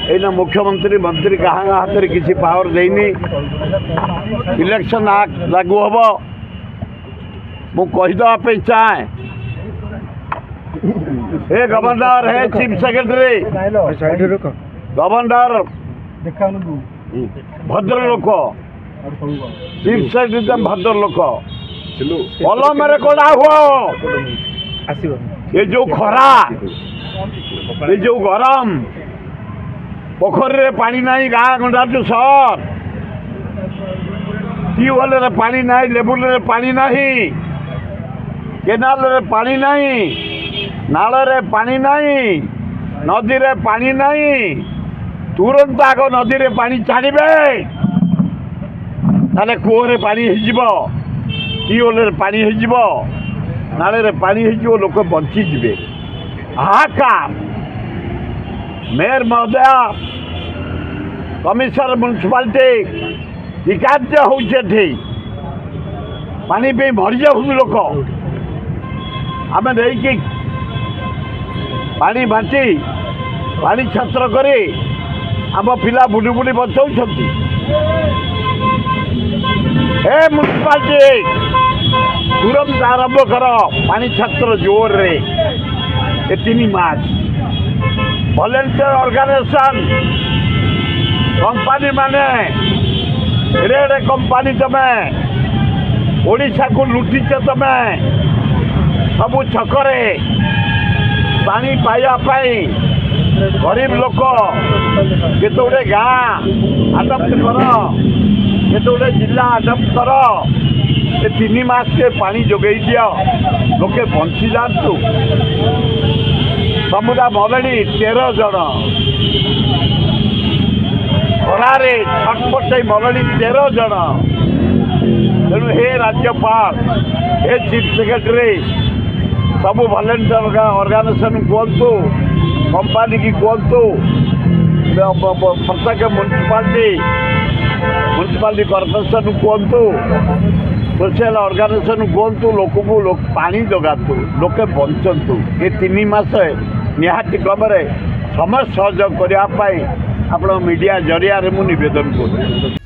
एना मुख्यमंत्री मंत्री कहाँ हाथ में किसी पावर देनी इलेक्शन एक्ट लागू हम मु कहीदेवाई चाहे हे गवर्नर हे चीफ सेक्रेटरी गवर्नर भद्र लोक चीफ सेक्रेटरी भद्र लोक कलम कड़ा हुआ ये जो खरा ये जो गरम पोखरी रे पानी नहीं गाँ गंडा जो सहर ट्यूबवेल रे पानी नहीं लेबुल रे पानी नहीं केनाल रे पानी नहीं नाल रे पानी नहीं नदी रे पानी नहीं तुरंत आग नदी रे पानी छाड़े ताले कूह रे पानी ट्यूबवेल रे पानी नाले रे पानी लोक बंची जीवे हाहाकार मेयर महोदय कमिशनर म्युनिसिपालिटी विकार्य होती पानी पे मरी जाऊँ लोक आम नहीं पानी बांटी पानी छत्र कर आम पिला बुड़ी बुड़ी बचाऊँ म्युनिसिपालिटी तुरंत आरंभ कर पानी छत्र जोर रे 3 मास वॉलंटियर ऑर्गेनाइजेशन कंपनी माने रेड कंपनी तमें ओडिशा को लुटिच तमें सबू छकरे पानी पाइबाई गरीब लोक केतोड़े गाँ आडप्ट कर केतोड़े जिला आडप्ट कर 3 मास के पानी जोगे दियो लोके बंची जातु समुदा मलड़ी 13 जन खरारे छटपटे मलड़ी 13 जन तेणु हे राज्यपाल हे चीफ सेक्रेटरी सबू वॉलंटियर ऑर्गेनाइजेशन कहतु कंपनी की कहतु प्रत्येक म्युनिसिपालिटी कॉर्पोरेशन कहतु सोशल ऑर्गेनाइजेशन कहतु लोक को पानी जगातु लोके बंचतु ये 3 मास निहाती क्रम समस्त सहयोग करने आप मीडिया जरिया मुझे निवेदन कर।